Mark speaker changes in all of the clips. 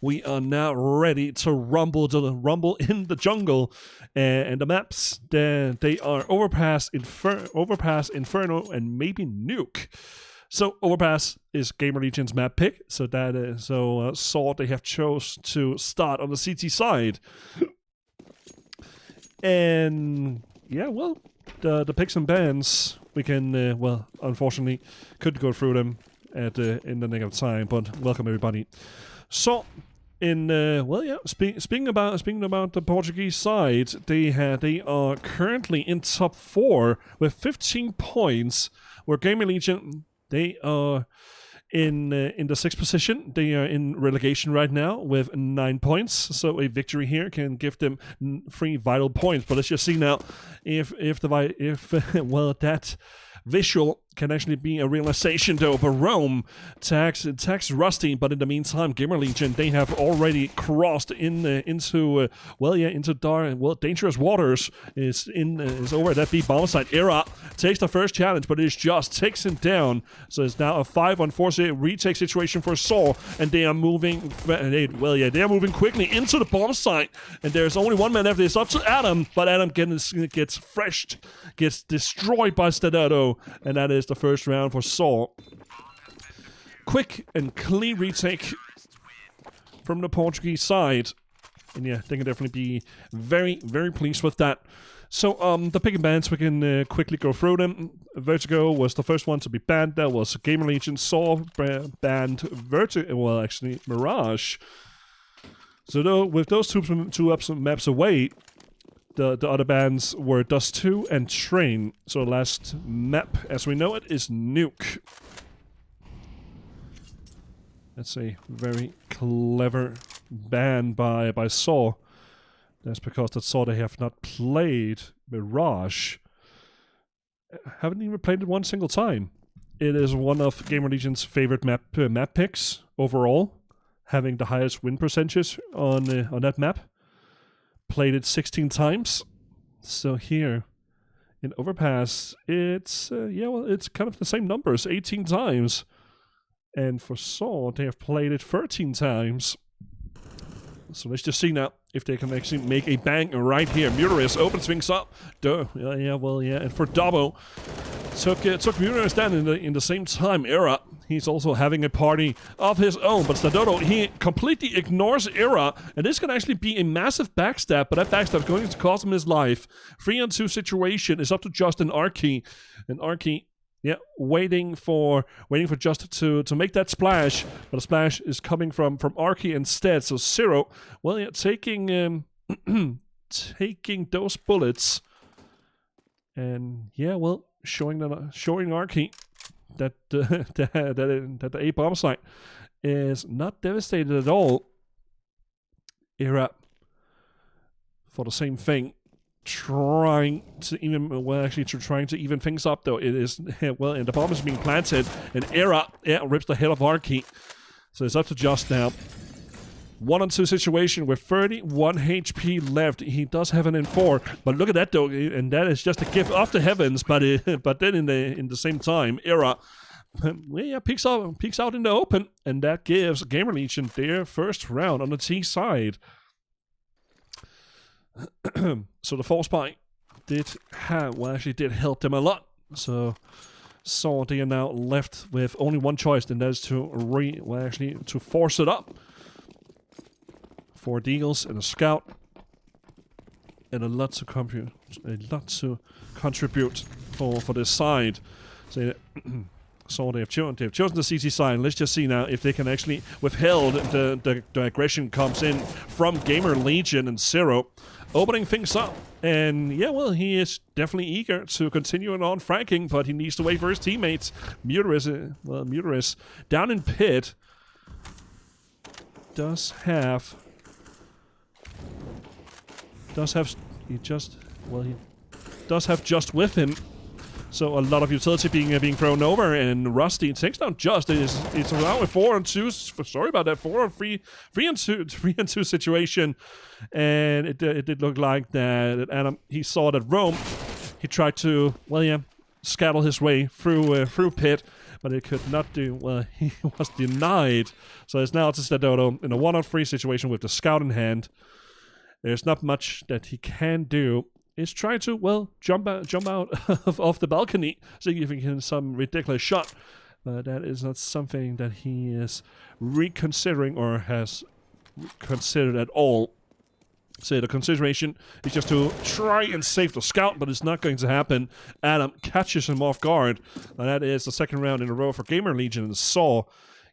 Speaker 1: We are now ready to rumble in the jungle, and the maps they are Overpass, Inferno, and maybe Nuke. So Overpass is Gamerlegion's map pick. So that Saw they have chose to start on the CT side, and yeah, well, the picks and bans we can unfortunately couldn't go through them in the nick of time, but welcome everybody. So, speaking about the Portuguese side, they are currently in top 4 with 15 points. Where Gamerlegion, they are in the 6th position. They are in relegation right now with 9 points. So a victory here can give them 3 vital points. But let's just see now if that visual can actually be a realization though. But Rome attacks Rusty, but in the meantime, Gamerlegion, they have already crossed into dangerous waters. Is over that B bomb site. Era takes the first challenge, but it just takes him down. So it's now a 5-on-4 retake situation for Saw, and they are moving. They are moving quickly into the bomb site, and there's only one man left. It's up to Adam, but Adam gets destroyed by Stadato, and that is the first round for Saw. Quick and clean retake from the Portuguese side. And yeah, they can definitely be very, very pleased with that. So the pick and bans, we can quickly go through them. Vertigo was the first one to be banned. That was Gamerlegion. Saw banned Vertigo. Well, actually, Mirage. So with those two maps away, the other bans were Dust 2 and Train. So last map, as we know it, is Nuke. That's a very clever ban by Saw. That's because that Saw they have not played Mirage. Haven't even played it one single time. It is one of Gamerlegion's favorite map picks overall, having the highest win percentages on that map. Played it 16 times. So here in Overpass, it's it's kind of the same numbers, 18 times. And for Saw, they have played it 13 times. So let's just see now if they can actually make a bang right here. Murderous opens things up. And for Dabo, took Murderous down in the same time. Era, he's also having a party of his own, but Stadoto, he completely ignores Era, and this can actually be a massive backstab, but that backstab is going to cost him his life. 3-on-2 situation is up to Justin Arky, and Arky, yeah, waiting for Just to make that splash, but the splash is coming from Arky instead. So Zero, well, yeah, taking taking those bullets, and yeah, well, showing Arky that the A bomb site is not devastated at all. Era for the same thing. Trying to even things up though. It is and the bomb is being planted, and Era rips the head of Arky. So it's up to Just now. 1-on-2 situation with 31 HP left. He does have an N4, but look at that though, and that is just a gift of the heavens. But then in the same time, Era peeks out in the open, and that gives Gamerlegion their first round on the T side. So the force spike did help them a lot. So they are now left with only one choice, and that is to force it up. 4 Deagles and a Scout, and a lot to contribute for this side. So they have chosen the CT side. Let's just see now if they can actually withhold the aggression comes in from Gamerlegion and Zero, opening things up. And yeah, well, he is definitely eager to continue on franking, but he needs to wait for his teammates. Murderous down in pit does have Just with him. So a lot of utility being thrown over, and Rusty takes down Just. It's around with 4-on-2. Sorry about that, 3-on-2 situation, and it did look like that Adam, he saw that Rome. He tried to scuttle his way through pit, but it could not do. Well, he was denied. So it's now just Dodo in a 1-on-3 situation with the scout in hand. There's not much that he can do. He's trying to, well, jump out of the balcony, see if he can some ridiculous shot. But that is not something that he is reconsidering or has considered at all. So the consideration is just to try and save the scout, but it's not going to happen. Adam catches him off guard. And that is the second round in a row for Gamerlegion and Saw.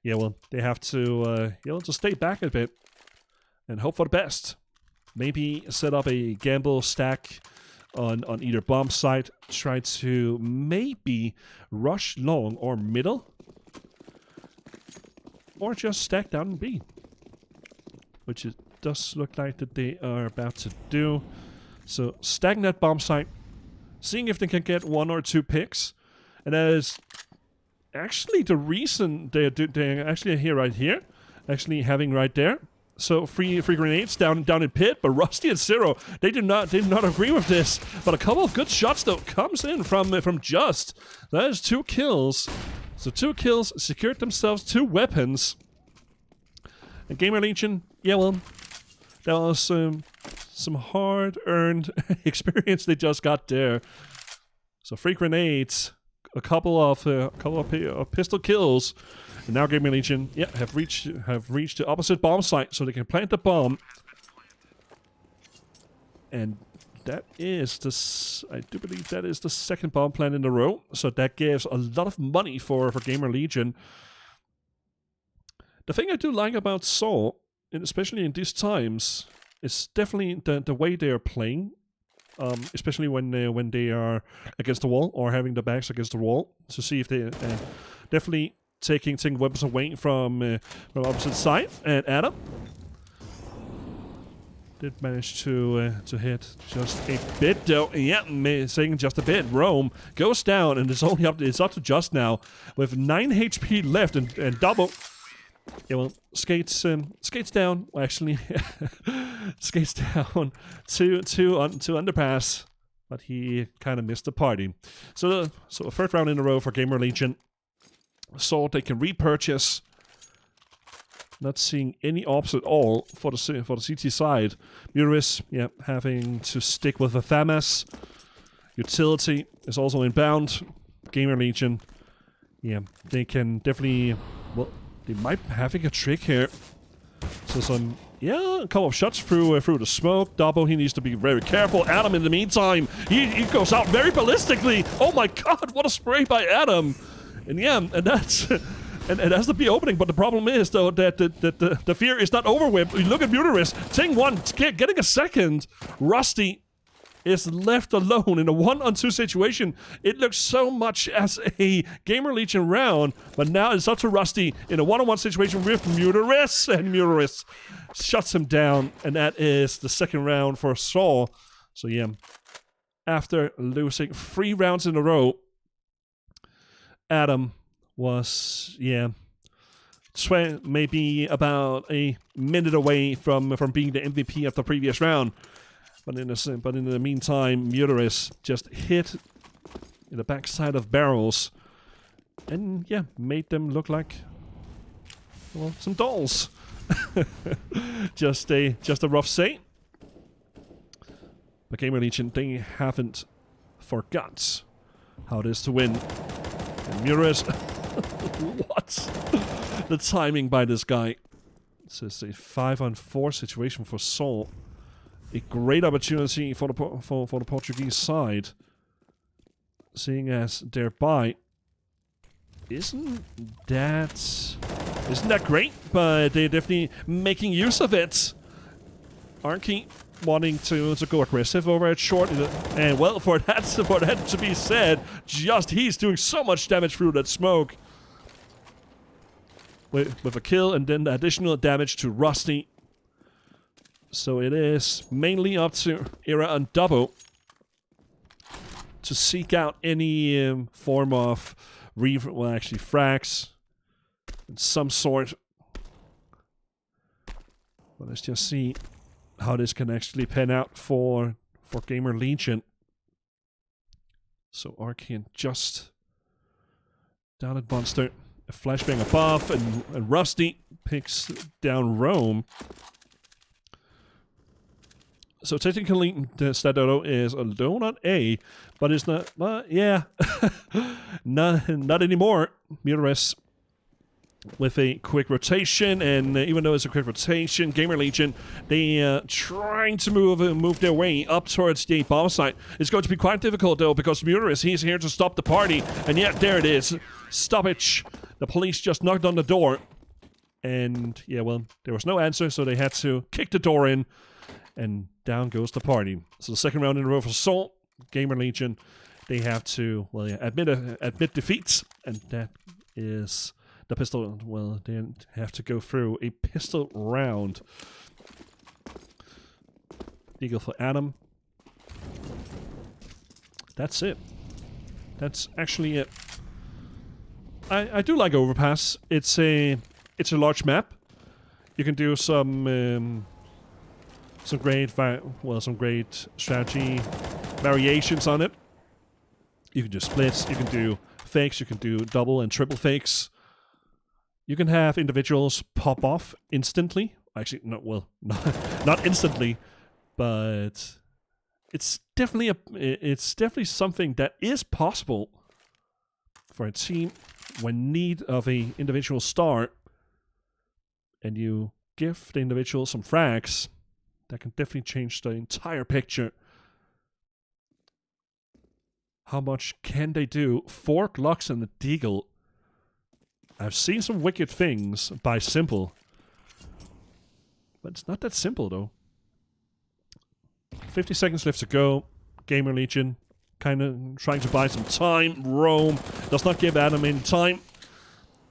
Speaker 1: Yeah, well, they have to, to stay back a bit and hope for the best. Maybe set up a gamble stack on either bomb site. Try to maybe rush long or middle. Or just stack down in B. Which is... does look like that they are about to do. So stacking that bomb site, seeing if they can get 1 or 2 picks, and that is actually the reason they're actually here right here, actually having right there. So free grenades down in pit, but Rusty and Zero, they did not agree with this. But a couple of good shots though comes in from Just. That is 2 kills. So 2 kills secured themselves 2 weapons. And Gamerlegion, yeah, well, that was some hard-earned experience they just got there. So free grenades, a couple of pistol kills, and now Gamerlegion, yeah, have reached the opposite bomb site, so they can plant the bomb. And that is I do believe that is the second bomb plant in a row. So that gives a lot of money for Gamerlegion. The thing I do like about Saw, and especially in these times, is definitely the way they are playing, especially when they are against the wall or having the backs against the wall, to see if they definitely taking weapons away from opposite side. And Adam did manage to hit just a bit though. Yeah, saying just a bit. Rome goes down, and it's up to Just now with 9 HP left and double. Yeah, well, skates down. Well, actually, skates down to Underpass, but he kind of missed the party. So a third round in a row for Gamerlegion. So they can repurchase. Not seeing any ops at all for the CT side. Muris, yeah, having to stick with the FAMAS. Utility is also inbound. Gamerlegion, yeah, they can definitely, well, they might be having a trick here. So a couple of shots through the smoke. Double, he needs to be very careful. Adam, in the meantime, he goes out very ballistically. Oh my god, what a spray by Adam. And yeah, and that's... And that's the B opening, but the problem is, though, that the fear is not over with. You look at Muteris, Ting 1, getting a second. Rusty is left alone in a 1-on-2 situation. It looks so much as a Gamerlegion round, but now it's up to Rusty in a 1-on-1 situation with Muteris, and Muteris shuts him down, and that is the second round for Saw. So yeah, after losing 3 rounds in a row, Adam was, yeah, maybe about a minute away from being the MVP of the previous round. But in the meantime, Muteris just hit in the backside of barrels, and yeah, made them look like, well, some dolls. just a rough say. But Gamerlegion, they haven't forgot how it is to win. And Muteris. What? The timing by this guy. This is a 5-on-4 situation for Saul. A great opportunity for the Portuguese side. Seeing as thereby isn't that great, but they're definitely making use of it. Arky wanting to go aggressive over at short, and well, for that to be said, just he's doing so much damage through that smoke. With a kill and then the additional damage to Rusty. So it is mainly up to Era and Double to seek out any form of frags in some sort. But let's just see how this can actually pan out for Gamerlegion. So Arcane just down at Monster. A flashbang above, and Rusty picks down Rome. So technically, the Stadoto is alone on A, but it's not. Yeah, not anymore. Mutores with a quick rotation, and even though it's a quick rotation, Gamerlegion, they trying to move their way up towards the bomb site. It's going to be quite difficult though, because Mutores, he's here to stop the party, and yeah, there it is. Stoppage. The police just knocked on the door, and yeah, well, there was no answer, so they had to kick the door in, and down goes the party. So the second round in a row for Soul. Gamerlegion, they have to, well, yeah, admit defeats, and that is the pistol. Well, they have to go through a pistol round. Eagle for Adam. That's it. That's actually it. I do like Overpass. It's a large map. You can do some great strategy variations on it. You can do splits, you can do fakes, you can do double and triple fakes. You can have individuals pop off instantly. Actually, not instantly, but it's definitely something that is possible for a team when need of a individual star, and you give the individual some frags. That can definitely change the entire picture. How much can they do? 4 Glocks and a Deagle. I've seen some wicked things by Simple. But it's not that simple, though. 50 seconds left to go. Gamerlegion kind of trying to buy some time. Rome does not give Adam any time.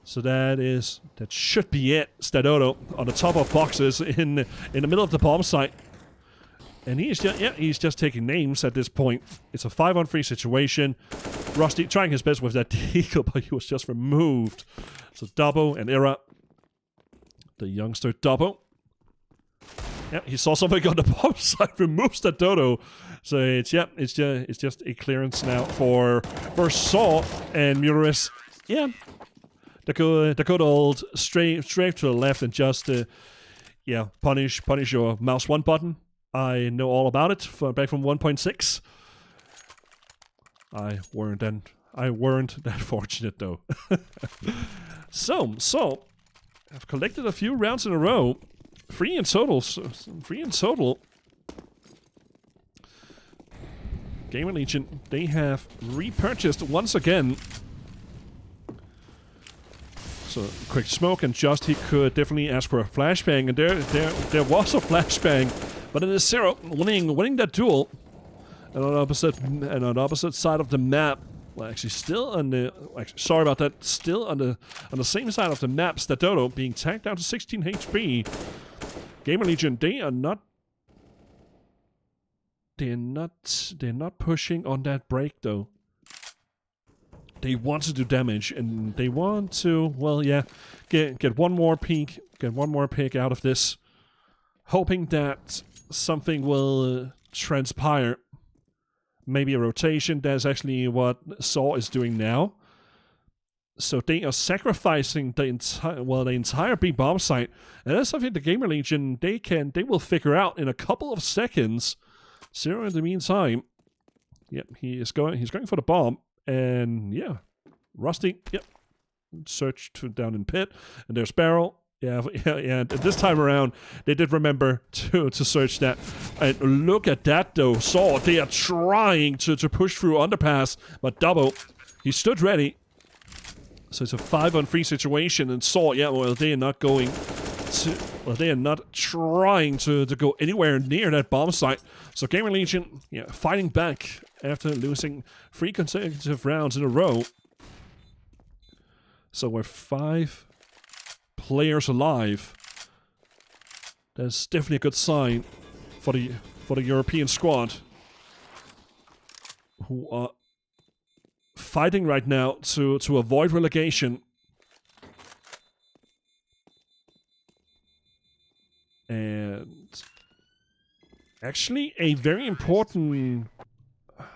Speaker 1: So that should be it. Stadoto on the top of boxes in the middle of the bomb site. And he's just taking names at this point. It's a 5-on-3 situation. Rusty trying his best with that deagle, but he was just removed. So Dubbo and Era. The youngster Dubbo. Yeah, he saw something on the bomb site, removes that Dodo. So it's just a clearance now for Saw and Mutores. Yeah. The good old straight to the left and just punish your mouse 1 button. I know all about it back from 1.6. I weren't that fortunate though. So I've collected a few rounds in a row. 3 in total. Gamerlegion, they have repurchased once again. So quick smoke, and just he could definitely ask for a flashbang, and there was a flashbang, but it is Zero winning that duel. And on the opposite side of the map, well, actually still on the sorry about that, still on the same side of the map, Stadoto being tagged down to 16 HP. Gamerlegion, they're not pushing on that break though. They want to do damage, and they want to, well, yeah, get one more peek, get one more pick out of this, hoping that something will transpire. Maybe a rotation. That's actually what Saw is doing now. So they are sacrificing the entire big bomb site, and that's something the Gamerlegion they will figure out in a couple of seconds. Zero in the meantime, yep, he's going for the bomb. And yeah, Rusty, yep, search down in pit, and there's Barrel. Yeah, and this time around, they did remember to search that. And look at that though, Saw, they are trying to push through Underpass, but Dubbo, he stood ready. So it's a 5-on-3 situation, and Saw, yeah, well, they are not going to, well, they are not trying to go anywhere near that bomb site. So Gamerlegion, yeah, fighting back after losing 3 consecutive rounds in a row. So we're 5 players alive. That's definitely a good sign for the European squad, who are fighting right now to avoid relegation. And actually a very important... God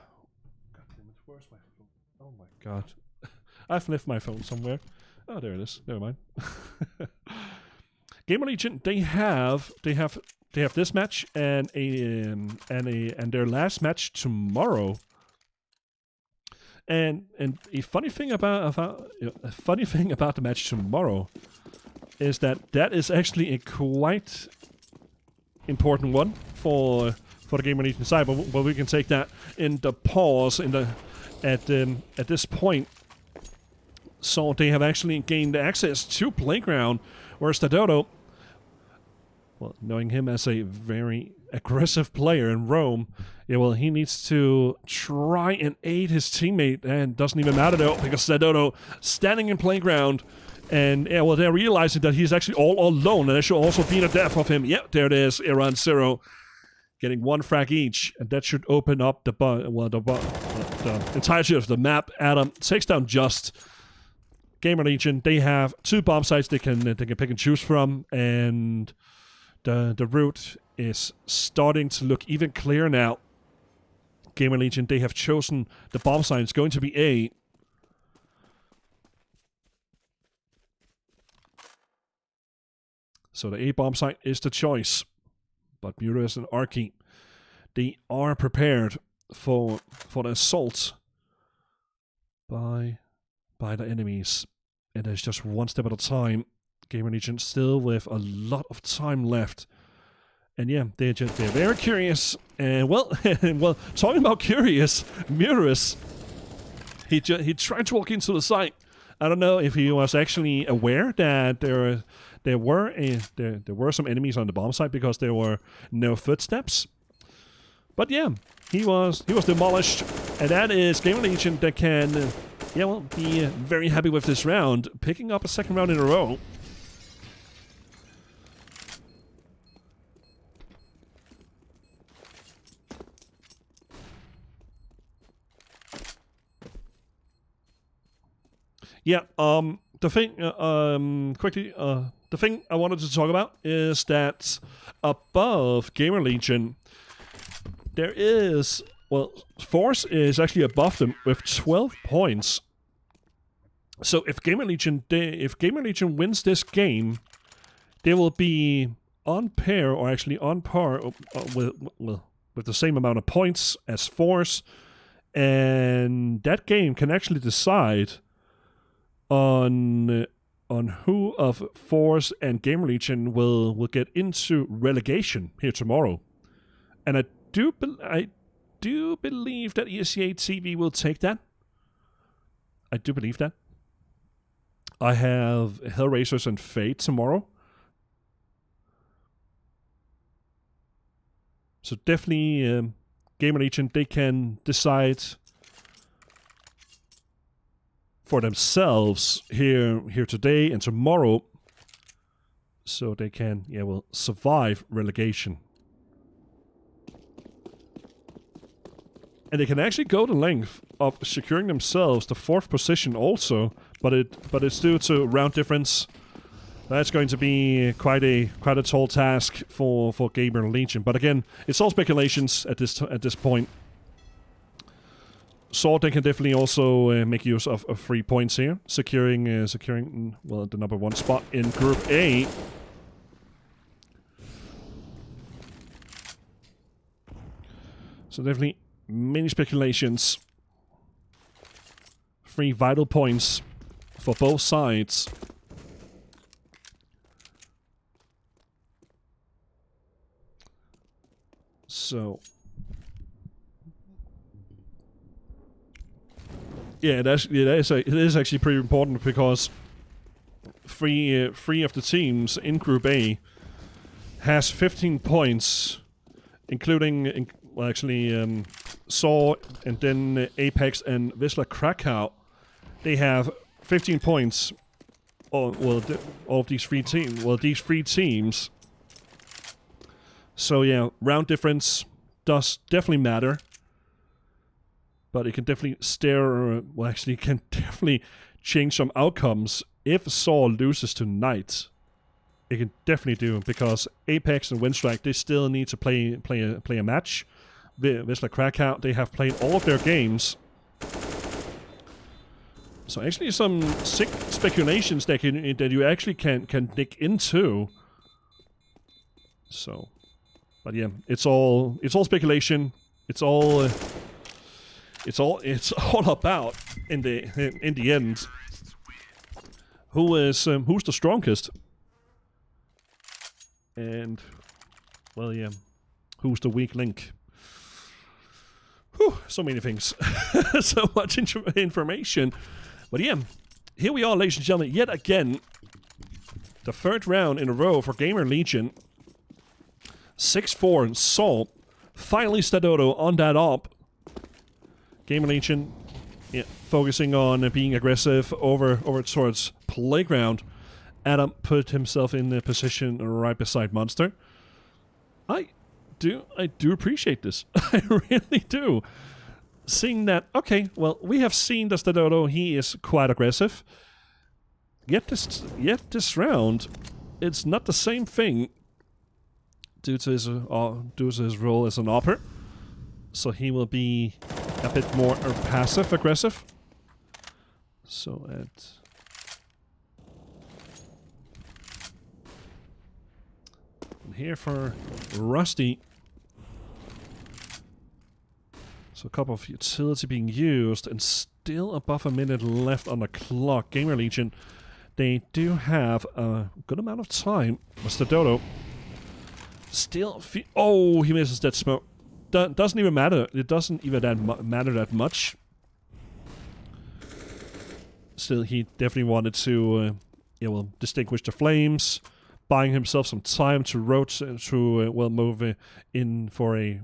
Speaker 1: damn it, where's my phone? Oh my god. I've left my phone somewhere. Oh, there it is. Never mind. Gamerlegion, they have this match and their last match tomorrow. And a funny thing about the match tomorrow is that is actually a quite important one for the Gamerlegion side, but we can take that in the pause at this point. So they have actually gained access to Playground, whereas Stadodo, well, knowing him as a very aggressive player in Rome, yeah, well, he needs to try and aid his teammate, and doesn't even matter though, because Stadodo standing in Playground, and yeah, well, they're realizing that he's actually all alone, and there should also be the death of him. Yep, there it is, Iran 0, getting 1 frag each, and that should open up the entirety of the map. Adam takes down Just. Gamerlegion, they have 2 bomb sites they can pick and choose from, and the route is starting to look even clearer now. Gamerlegion, they have chosen the bomb site. It's going to be A. So the A bomb site is the choice. But Murus and Arky, they are prepared for the assault by the enemies. And there's just one step at a time. Gamerlegion still with a lot of time left. And yeah, they're very curious. And well, well, talking about curious, Murus, he tried to walk into the site. I don't know if he was actually aware that there were some enemies on the bomb site, because there were no footsteps. But yeah, he was demolished, and that is Gamerlegion that can be very happy with this round, picking up a 2nd round in a row. Yeah, the thing I wanted to talk about is that above Gamerlegion, there is, well, Force is actually above them with 12 points. So if Gamerlegion wins this game, they will be on pair, or actually on par with the same amount of points as Force, and that game can actually decide on who of Force and Gamerlegion will get into relegation here tomorrow. And I do believe that Esea TV will take that. I do believe that. I have Hellraisers and Fate tomorrow. So definitely Gamerlegion, they can decide for themselves here today and tomorrow, so they can survive relegation. And they can actually go the length of securing themselves the 4th position also, but it's due to round difference. That's going to be quite a tall task for Gamerlegion. But again, it's all speculations at this point. Sword, they can definitely also make use of 3 points here, securing the number 1 spot in Group A. So definitely many speculations. 3 vital points for both sides. So yeah, it is actually pretty important, because three of the teams in Group A has 15 points, including Saw, and then Apex and Wisla Krakow. They have 15 points. All of these 3 teams. Well, these 3 teams. So yeah, round difference does definitely matter. But it can definitely can definitely change some outcomes. If Saw loses tonight, it can definitely do, because Apex and Windstrike, they still need to play a match. Wisla Krakow, they have played all of their games. So actually some sick speculations that you actually can dig into. So, but yeah, it's all speculation. It's all about in the end who's the strongest, and well, yeah, who's the weak link. Whew, so many things, so much information. But yeah, here we are, ladies and gentlemen, yet again, the third round in a row for Gamerlegion. 6-4 Saul. Finally Stadodo on that op. Gamerlegion, yeah, focusing on being aggressive over towards playground. Adam put himself in the position right beside Monster. I do appreciate this. I really do. Seeing that, okay, well, we have seen the Stadodo, he is quite aggressive. Yet this round, it's not the same thing due to his role as an opper. So he will be a bit more passive aggressive. So and here for Rusty. So a couple of utility being used and still above a minute left on the clock. Gamerlegion, they do have a good amount of time. Mr. Dodo still oh, he misses that smoke. Doesn't even matter. It doesn't even matter that much. Still, he definitely wanted to distinguish the flames, buying himself some time to move in for a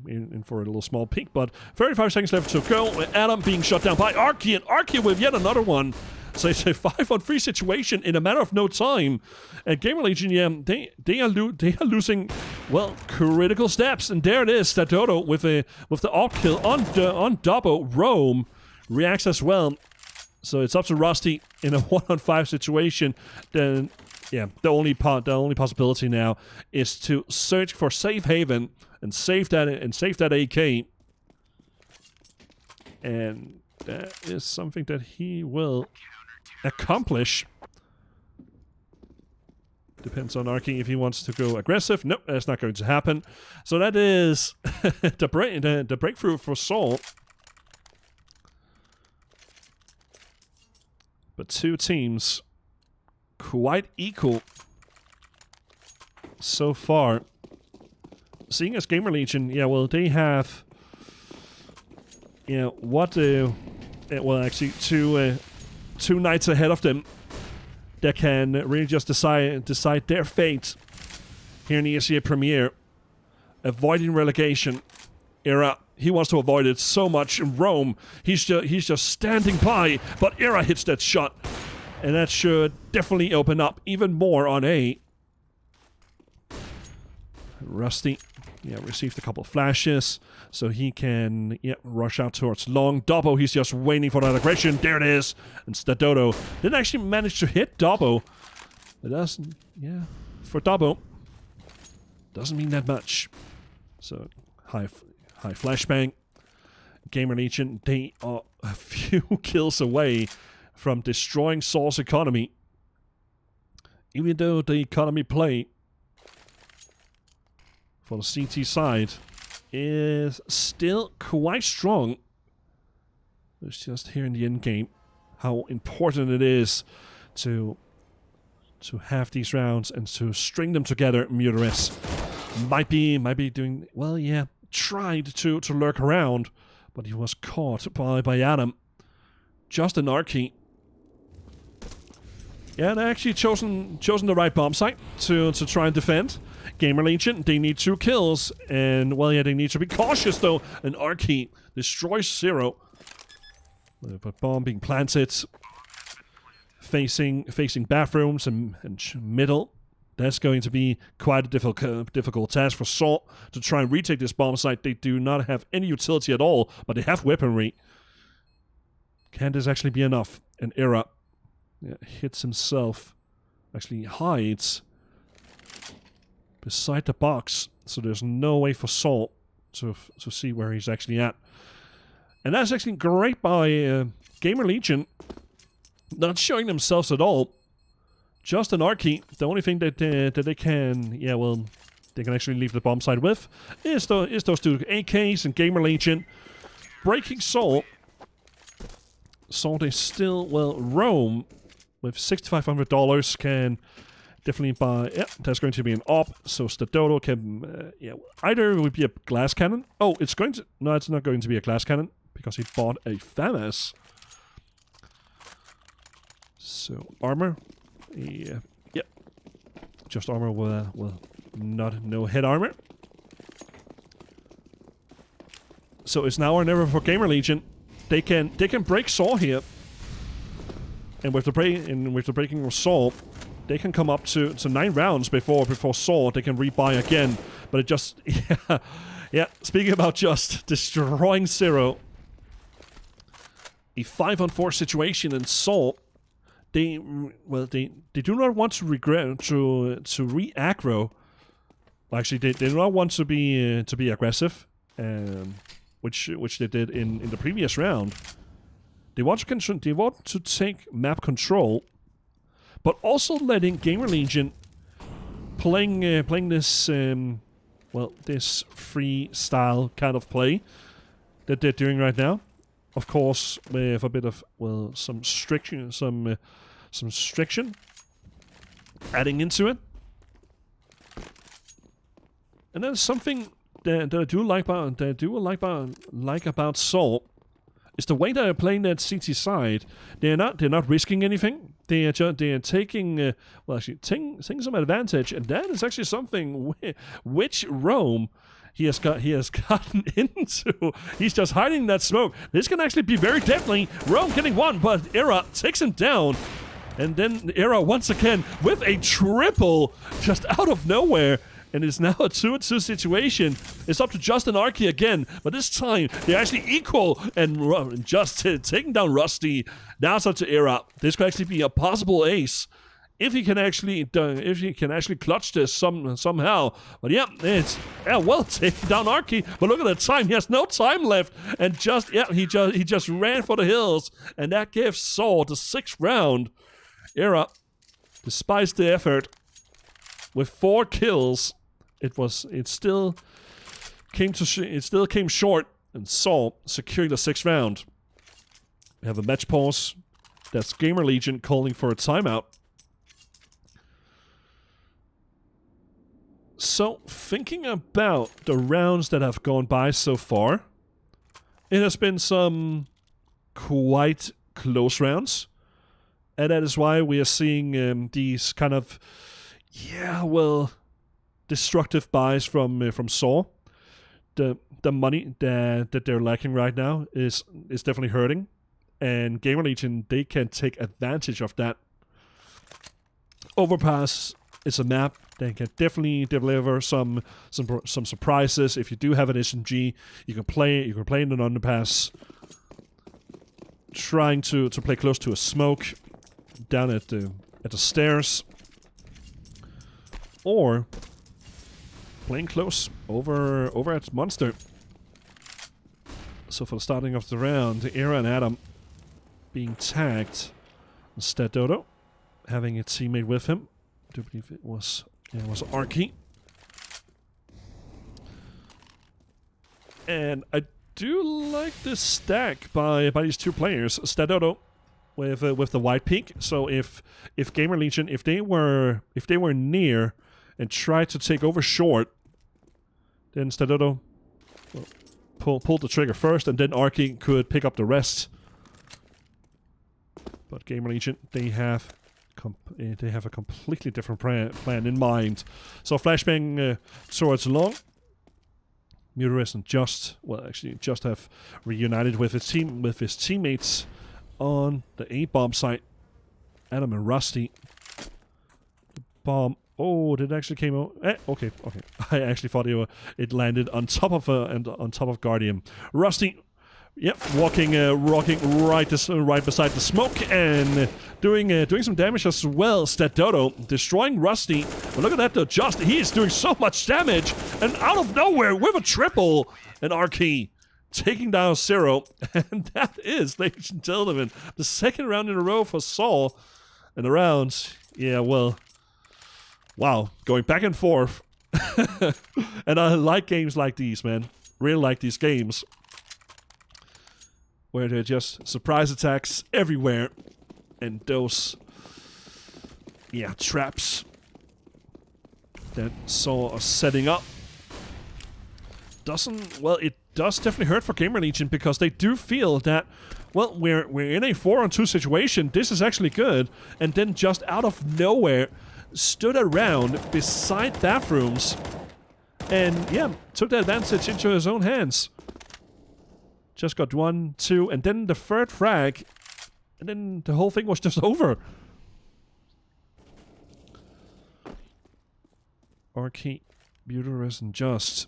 Speaker 1: little small peek. But 35 seconds left to go. Adam being shot down by Archie, and Archie with yet another one. So it's a 5-on-3 situation in a matter of no time. And Gamerlegion, yeah, they are losing, well, critical steps. And there it is, Stadodo with the op kill on Dubbo. Rome reacts as well. So it's up to Rusty in a 1-on-5 situation. Then, yeah, the only possibility now is to search for safe haven and save that AK. And that is something that he will accomplish. Depends on Arky if he wants to go aggressive. Nope, that's not going to happen. So that is the breakthrough for Saul. But two teams quite equal so far. Seeing as Gamerlegion, yeah, well, they have, actually two knights ahead of them that can really just decide their fate here in the Esea Premier. Avoiding relegation. Era, he wants to avoid it so much in Rome. He's just standing by, but Era hits that shot. And that should definitely open up even more on A. Rusty, yeah, received a couple of flashes, so he can, rush out towards long. Dobbo, he's just waiting for that aggression. There it is. And Stadodo didn't actually manage to hit Dobbo. It doesn't, for Dobbo, doesn't mean that much. So, high flashbang. Gamerlegion, they are a few kills away from destroying Saul's economy. Even though the economy play for the CT side is still quite strong. It's just here in the end game how important it is to have these rounds and to string them together. Murderess might be doing well, yeah. Tried to lurk around, but he was caught by Adam. Just an Archie. Yeah, they actually chosen the right bomb site to try and defend. Gamerlegion, they need 2 kills, and well, yeah, they need to be cautious though. An Archie destroys Zero, but bomb being planted, facing bathrooms and middle. That's going to be quite a difficult task for Saul to try and retake this bomb site. They do not have any utility at all, but they have weaponry. Can this actually be enough? And Era hits himself, actually hides beside the box, so there's no way for Saul to see where he's actually at. And that's actually great by Gamerlegion. Not showing themselves at all. Just an Archie. The only thing that they can, yeah, well, they can actually leave the bomb site with is those two AKs and Gamerlegion. Breaking Soul. So they still, well, Rome with $6,500 can definitely buy. Yeah, there's going to be an op, so Stadodo can, yeah, either it would be a glass cannon. Oh, it's going to, no, it's not going to be a glass cannon because he bought a FAMAS. So armor, yeah, yep, just armor will not no head armor. So it's now or never for Gamerlegion. They can break Saw here, and with the breaking of Saw, they can come up to 9 rounds before Saw. They can rebuy again, but it just yeah. Speaking about just destroying Zero, a 5-on-4 situation in Saw. They do not want to re-aggro. Actually, they do not want to be aggressive, which they did in the previous round. They want to take map control, but also letting Gamerlegion playing this this freestyle kind of play that they're doing right now. Of course, with a bit of some restriction, some restriction adding into it. And then something that I do like about Soul is the way they're playing that CT side. They're not risking anything. They are taking taking some advantage, and that is actually something which Rome he has gotten into. He's just hiding that smoke. This can actually be very deadly. Rome getting one, but Era takes him down. And then Era once again with a triple just out of nowhere. And it's now a 2-2 situation. It's up to Justin Archie again, but this time they're actually equal. And just taking down Rusty. Now it's up to Era. This could actually be a possible ace if he can actually clutch this somehow. But yeah, it's well taking down Archie. But look at the time; he has no time left, and he just ran for the hills, and that gives Saw the 6th round. Era, despite the effort, with 4 kills, it still came short, and Saw securing the 6th round. We have a match pause. That's Gamerlegion calling for a timeout. So, thinking about the rounds that have gone by so far, it has been some quite close rounds. And that is why we are seeing these kind of, destructive buys from Saw. The money that they're lacking right now is definitely hurting. And Gamerlegion, they can take advantage of that. Overpass is a map that can definitely deliver some surprises. If you do have an SMG, you can play in an underpass, trying to play close to a smoke down at the stairs, or playing close over at Monster. So for the starting of the round, Era and Adam being tagged. Stadodo having a teammate with him. I do believe it was Archie. And I do like this stack by these two players. Stadodo with the white peak. So if Gamerlegion, if they were near and tried to take over short, then Stadodo pulled the trigger first, and then Archie could pick up the rest. But Gamerlegion, they have a completely different plan in mind. So flashbang towards long. Murderous and just have reunited with his teammates on the A-bomb site. Adam and Rusty. The bomb. Oh, did it actually came out? Okay. I actually thought it landed on top of Guardian. Rusty. Yep, walking right beside the smoke and doing some damage as well. Stadodo destroying Rusty. But look at that though, he is doing so much damage, and out of nowhere with a triple, and Archie taking down Zero. And that is, ladies and gentlemen, the second round in a row for Saul. And the rounds, yeah, well, wow, going back and forth. And I like games like these, man. Really like these games. Where they're just surprise attacks everywhere. And those, yeah, traps that Saul are setting up. It does definitely hurt for Gamerlegion because they do feel that, well, we're in a 4-on-2 situation. This is actually good. And then just out of nowhere, stood around beside bathrooms and, yeah, took the advantage into his own hands. Just got 1, 2, and then the third frag, and then the whole thing was just over. Arcade Buterus and Just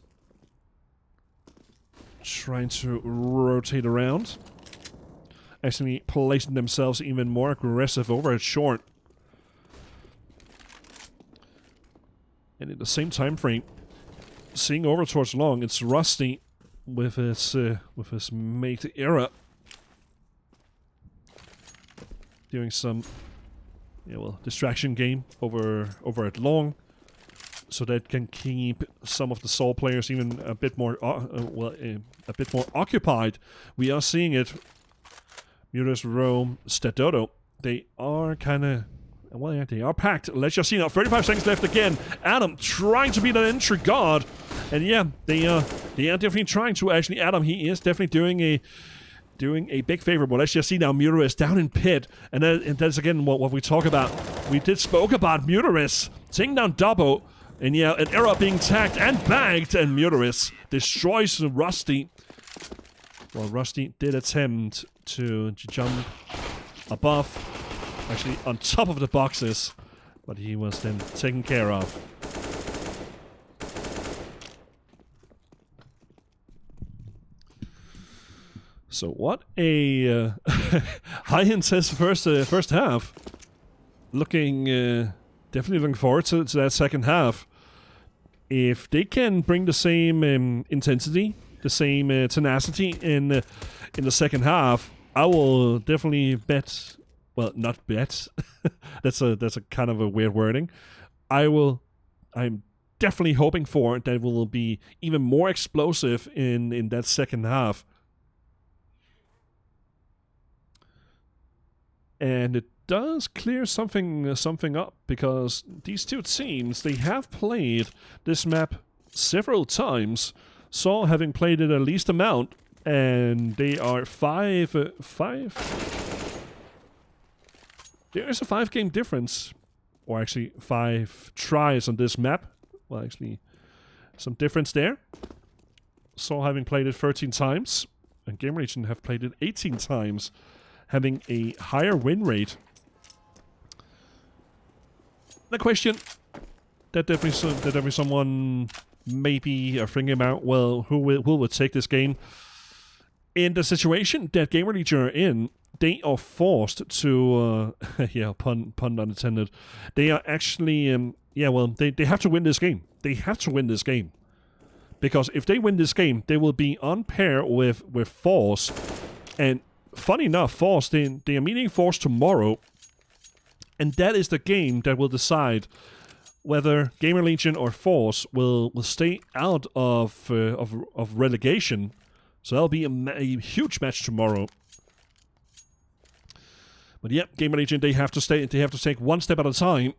Speaker 1: trying to rotate around. Actually placing themselves even more aggressive over at short. And in the same time frame, seeing over towards long, it's Rusty with his mate Era doing some, yeah, well, distraction game over at long, so that can keep some of the Soul players even a bit more a bit more occupied. We are seeing it. Mutus, Rome, Stadodo, they are kind of, well, yeah, they are packed. Let's just see now. 35 seconds left again. Adam trying to be the entry guard. And yeah, they are definitely trying to. Actually, Adam, he is definitely doing a big favor. But let's just see now. Muterus down in pit. And that's again what we talk about. We did spoke about Muterus taking down Dubbo. And yeah, an Era being tagged and bagged. And Muterus destroys Rusty. Well, Rusty did attempt to jump above. Actually, on top of the boxes, but he was then taken care of. So what a high-intense first half. Definitely looking forward to that second half. If they can bring the same intensity, the same tenacity in the second half, I will definitely bet. Well, not bet. that's a kind of a weird wording. I'm definitely hoping for that will be even more explosive in that second half. And it does clear something up, because these two teams, they have played this map several times. Saw having played it a least amount, and they are five. There is a 5-game difference, or actually 5 tries on this map. Well, actually, some difference there. Saw having played it 13 times, and Gamerlegion have played it 18 times, having a higher win rate. The question that definitely someone maybe are thinking about, well, who will take this game? In the situation that Gamerlegion are in, they are forced to, yeah, pun unintended. They are actually, yeah, well, they have to win this game. They have to win this game. Because if they win this game, they will be on pair with Force. And funny enough, Force, they are meeting Force tomorrow. And that is the game that will decide whether Gamerlegion or Force will stay out of relegation. So that'll be a huge match tomorrow. But yep, Gamerlegion, they have to take one step at a time.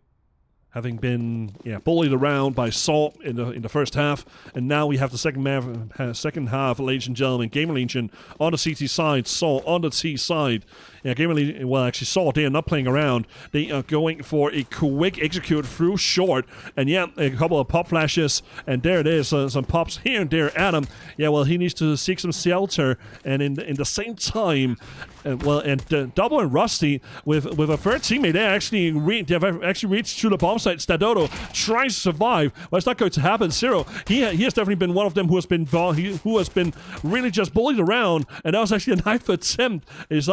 Speaker 1: Having been bullied around by Salt in the first half, and now we have the second half, ladies and gentlemen. Gamerlegion on the CT side, Salt on the T side. Yeah, Gamerlegion, well, actually, Salt, they are not playing around. They are going for a quick execute through short, and yeah, a couple of pop flashes, and there it is, some pops here and there. Adam, yeah, well, he needs to seek some shelter, and in the same time, Double and Rusty with a third teammate, they have actually reached to the bomb site. Stadodo tries to survive. Well, it's not going to happen. Zero, he has definitely been one of them who has been really just bullied around, and that was actually a knife attempt. It's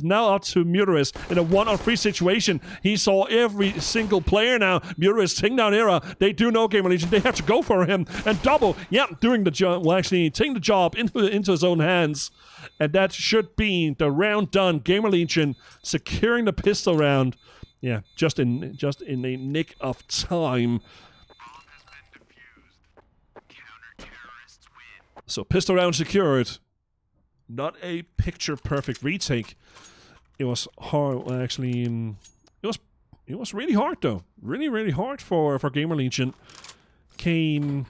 Speaker 1: now up to Murderous in a 1-on-3 situation. He saw every single player now. Murderous taking down Era. They do know Gamerlegion. They have to go for him. And Double, doing the job. Well, actually taking the job into his own hands. And that should be the round done. Gamerlegion securing the pistol round. Yeah, just in a nick of time. So pistol round secured. Not a picture perfect retake. It was hard. Actually, it was really hard though. Really hard for Gamerlegion. Came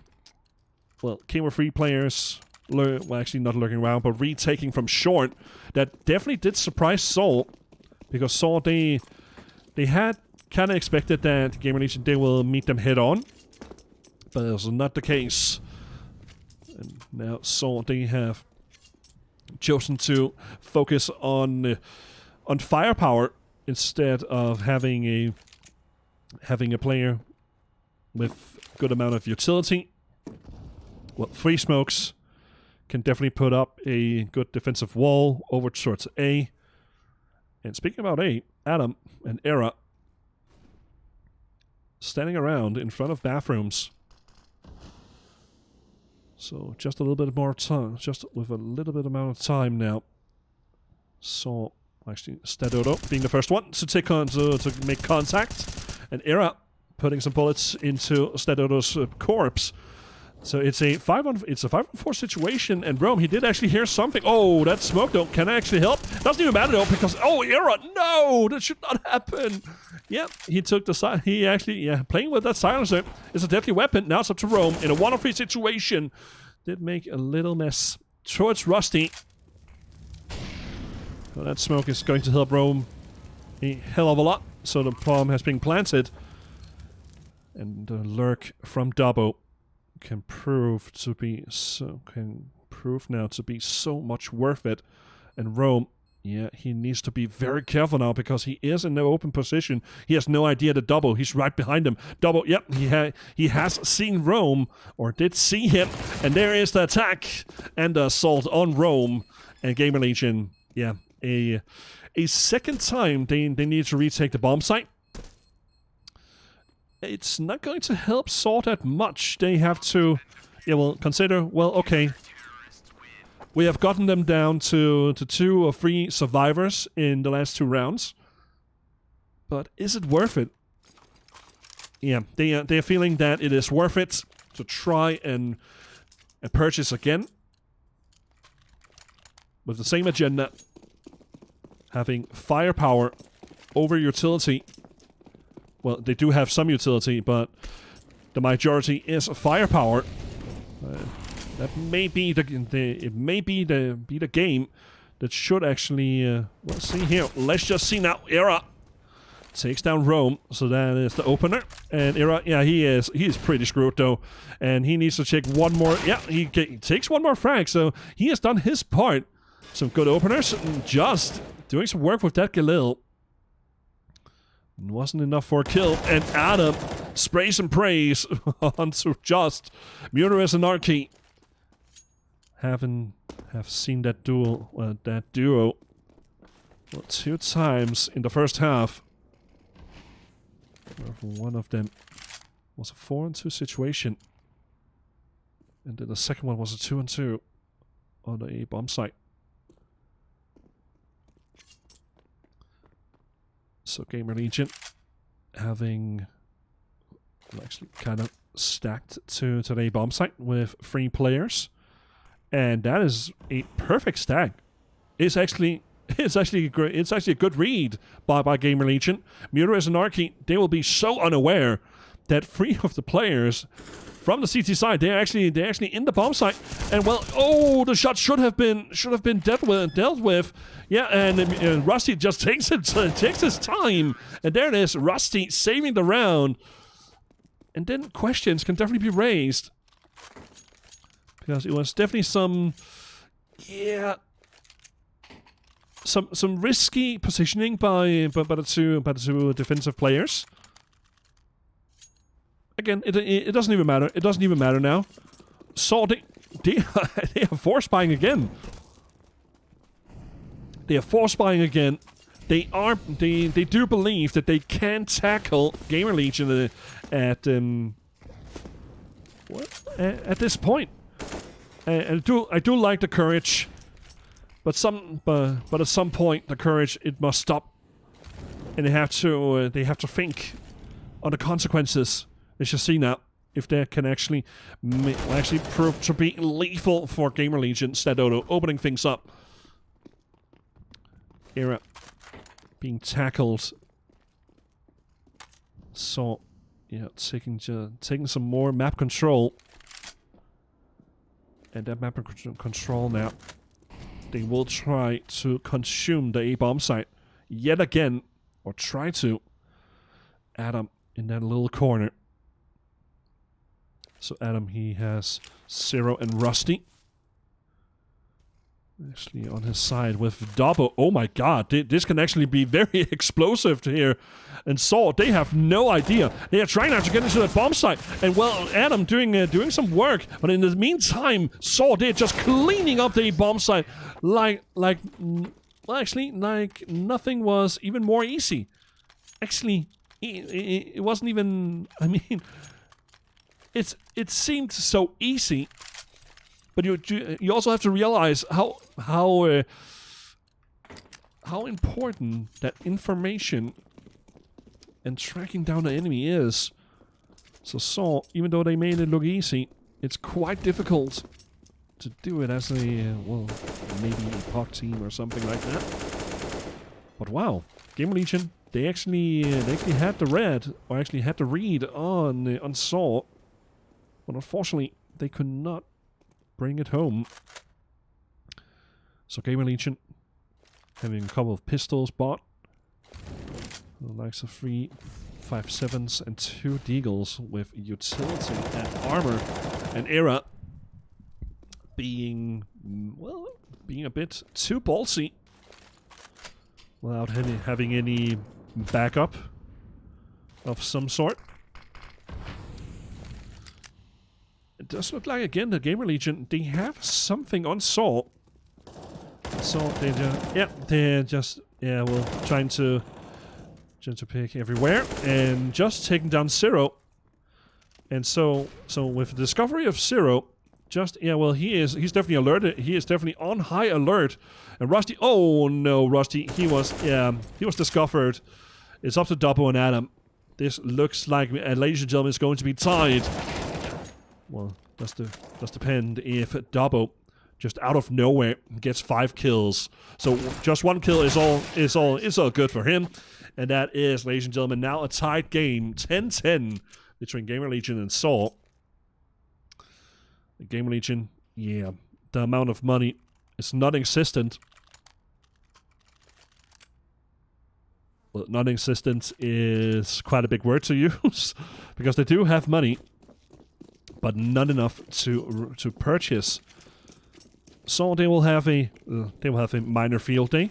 Speaker 1: with 3 players. Well, actually not looking around, but retaking from short. That definitely did surprise Soul, because Soul they had kind of expected that Gamerlegion they will meet them head on, but it was not the case. And now Soul they have chosen to focus on firepower instead of having a player with good amount of utility. Well, 3 smokes can definitely put up a good defensive wall over towards A. And speaking about A, Adam and Era standing around in front of bathrooms. So just a little bit more time, just with a little bit amount of time now. So actually, Stadodo being the first one to take on to make contact, and Era putting some bullets into Stadodo's corpse. So it's a 5-on-4 situation, and Rome, he did actually hear something. Oh, that smoke though can actually help. Doesn't even matter though, because Era, no, that should not happen. Yep, he took the side. He actually, playing with that silencer is a deadly weapon. Now it's up to Rome in a 1-on-3 situation. Did make a little mess towards Rusty. Well, that smoke is going to help Rome a hell of a lot. So the bomb has been planted, and the lurk from Dubbo can prove now to be so much worth it. And Rome, he needs to be very careful now, because he is in the open position. He has no idea the Double. He's right behind him. Double, he has seen Rome, or did see him, and there is the attack and the assault on Rome. And Gamerlegion, a second time they need to retake the bomb site. It's not going to help sort that much. They have to, consider, okay, we have gotten them down to 2 or 3 survivors in the last 2 rounds. But is it worth it? Yeah, they're feeling that it is worth it to try and purchase again. With the same agenda. Having firepower over utility. Well, they do have some utility, but the majority is firepower. That may be the game that should actually. Let's see here. Let's just see now. Era takes down Rome, so that is the opener. And Era, he is pretty screwed though, and he needs to check one more. Yeah, he takes one more frag, so he has done his part. Some good openers, and just doing some work with that Galil. Wasn't enough for a kill, and Adam sprays and prays onto just Murderous and Anarchy. Have seen that duo 2 times in the first half. One of them was a 4-on-2 situation, and then the second one was a 2-on-2 on a bomb site. So Gamerlegion having actually kind of stacked to the bomb site with 3 players, and that is a perfect stack. It's actually great. It's actually a good read by Gamerlegion. Murderous and Anarchy, they will be so unaware that 3 of the players from the CT side, they're actually in the bomb site, and the shot should have been dealt with. Yeah, and Rusty just takes his time, and there it is, Rusty saving the round. And then questions can definitely be raised, because it was definitely some risky positioning by the two defensive players. Again, it doesn't even matter. It doesn't even matter now. So they they are force buying again. They are force buying again. They do believe that they can tackle Gamerlegion at this point. And I do like the courage, but at some point the courage it must stop, and they have to think on the consequences. They should see now if they can actually prove to be lethal for Gamerlegion instead of opening things up. Era being tackled. So, yeah, taking some more map control. And that map control now, they will try to consume the A-bomb site yet again, or try to. Adam in that little corner. So Adam, he has Zero and Rusty. Actually on his side with Double. Oh my god, this can actually be very explosive here. And Saw, they have no idea. They are trying now to get into that bomb site. And well, Adam doing some work. But in the meantime, Saw, they're just cleaning up the bomb site. Like nothing was even more easy. Actually, it wasn't even, I mean, it seemed so easy. But you also have to realize how important that information and tracking down the enemy is. So even though they made it look easy, it's quite difficult to do it as a maybe a POC team or something like that. But wow, Gamerlegion, they actually had the read on Saw, but unfortunately they could not bring it home. So Gamerlegion having a couple of pistols bought. The likes of 3 5.7s and 2 Deagles with utility and armor. And Era being a bit too ballsy without having any backup of some sort. It does look like, again, the Gamerlegion, they have something on Saw. So they're just trying to pick everywhere and just taking down Zero. And so with the discovery of Zero, he's definitely alerted. He is definitely on high alert. And Rusty, oh no, Rusty, he was discovered. It's up to Double and Adam. This looks like, ladies and gentlemen, it's going to be tied. Well, does depend if Double just out of nowhere gets 5 kills. So just 1 kill is all good for him. And that is, ladies and gentlemen, now a tied game, 10-10 between Gamerlegion and Saw. Gamerlegion, yeah, the amount of money is non-existent. Well, non-existent is quite a big word to use because they do have money, but not enough to purchase. So they will have a minor field day,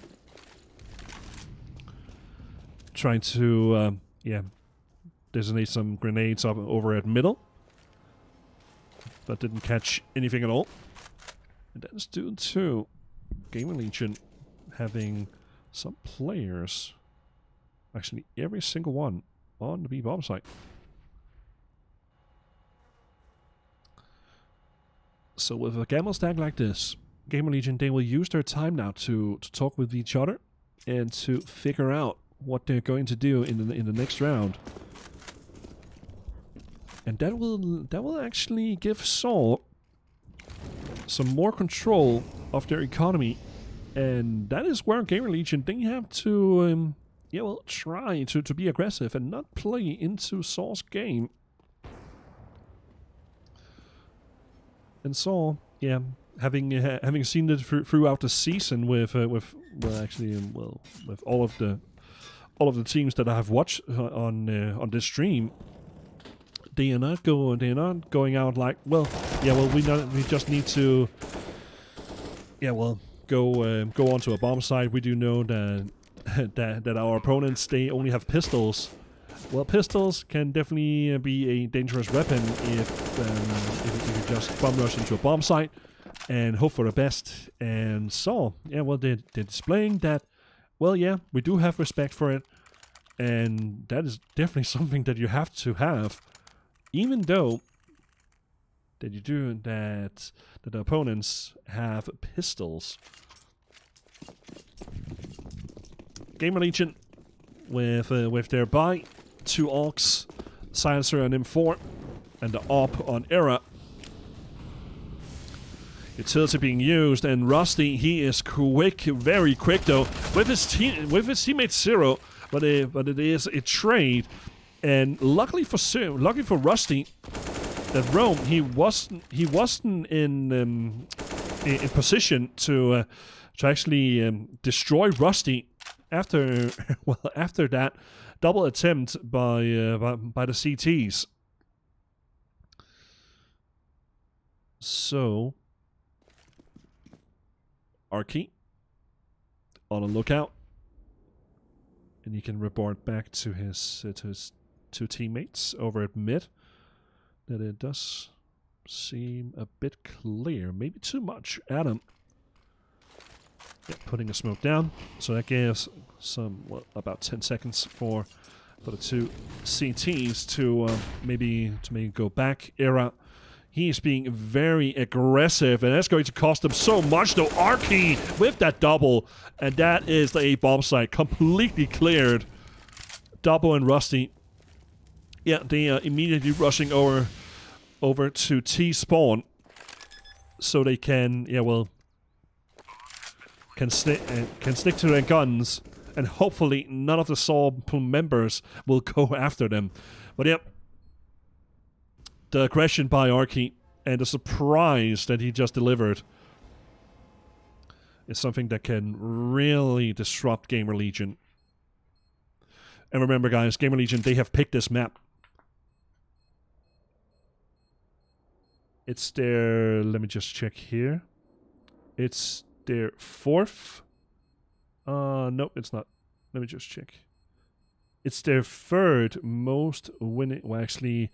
Speaker 1: trying to detonate some grenades over at middle, but didn't catch anything at all. And that is due to Gamerlegion having some players, actually every single one, on the B-bomb site. So with a gamble stack like this, Gamerlegion, they will use their time now to talk with each other and to figure out what they're going to do in the next round. And that will actually give Saw some more control of their economy, and that is where Gamerlegion, they have to try to be aggressive and not play into Saw's game. And Saw, having seen it throughout the season with all of the teams that I have watched on this stream, they are not going out like, we just need to go onto a bomb site. We do know that that our opponents, they only have pistols. well, pistols can definitely be a dangerous weapon if you just bomb rush into a bomb site and hope for the best. And so, yeah, well, they're displaying that, well, yeah, we do have respect for it. And that is definitely something that you have to have, even though that you do that the opponents have pistols. Gamerlegion with their buy, 2 Orcs, Silencer on M4, and the AWP on Era. Utility being used, and Rusty, he is quick, very quick though, with his teammate Zero, but it is a trade, and luckily for Rusty, that Rome, he wasn't in position to actually destroy Rusty after after that double attempt by the CTs. So Arky on a lookout, and he can report back to his 2 teammates over at mid that it does seem a bit clear, maybe too much. Adam, yeah, putting a smoke down, so that gives some about 10 seconds for the 2 CTs to maybe go back. Era, he's being very aggressive, and that's going to cost him so much though. Arky with that double, and that is the A bomb site completely cleared. Double and Rusty, yeah, they are immediately rushing over to T spawn, so they can, yeah, well, can stick to their guns, and hopefully none of the Saw members will go after them. But yeah, the aggression by Arky and the surprise that he just delivered is something that can really disrupt Gamerlegion. And remember, guys, Gamerlegion, they have picked this map. It's their, let me just check here. It's their 4th. Nope, it's not. Let me just check. It's their 3rd most winning, well, actually,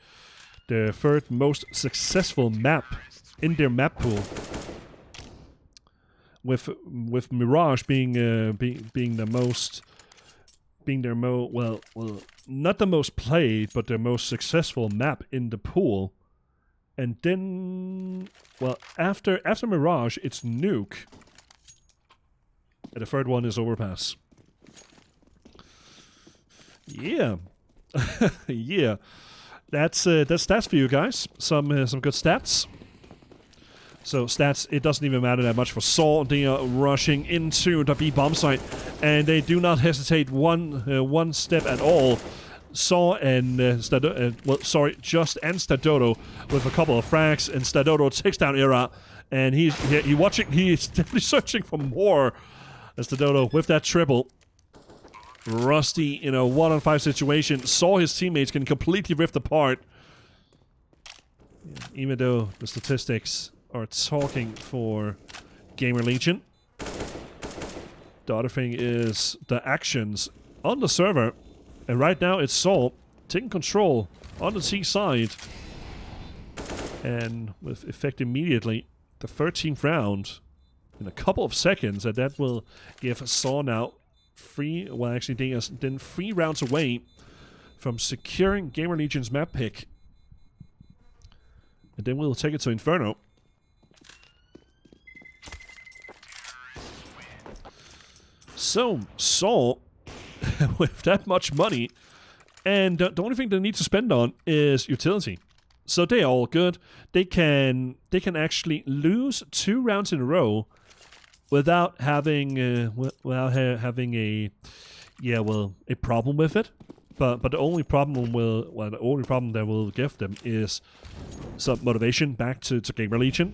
Speaker 1: their 3rd most successful map in their map pool. With Mirage being the most, being their well, not the most played, but their most successful map in the pool. And then, well, after Mirage, it's Nuke. And the 3rd one is Overpass. Yeah. Yeah. That's stats for you guys. Some good stats. So stats, it doesn't even matter that much for Saw. They are rushing into the B bomb site, and they do not hesitate one step at all. Saw and Just and Stadodo with a couple of frags, and Stadodo takes down Era, and he's definitely searching for more. As Stadodo with that triple. Rusty in a 1-on-5 situation saw his teammates getting completely ripped apart. Yeah, even though the statistics are talking for Gamerlegion, the other thing is the actions on the server. And right now it's Saw taking control on the T side. And with effect immediately, the 13th round in a couple of seconds, and that will give Saw now 3 rounds away from securing Gamerlegion's map pick. And then we'll take it to Inferno. So, Saw, with that much money, and the only thing they need to spend on is utility. So they're all good. They can actually lose 2 rounds in a row without having a problem with it. But the only problem that will give them is some motivation back to Gamerlegion,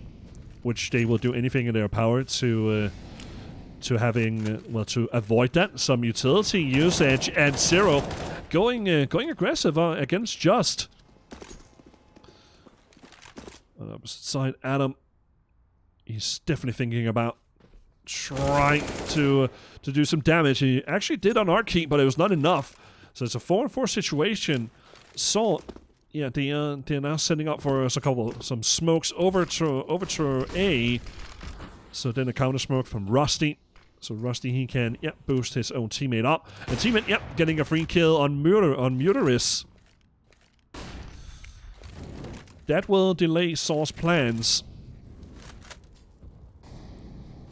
Speaker 1: which they will do anything in their power to avoid that. Some utility usage, and Zero going aggressive against Just. On the opposite side, Adam, he's definitely thinking about trying to do some damage. He actually did on Arky, but it was not enough. So it's a 4-on-4 situation. So, yeah, they're now setting up for some smokes over to A. So then a counter smoke from Rusty. So Rusty, he can boost his own teammate up. And teammate, getting a free kill on Murderous. That will delay Saw's plans.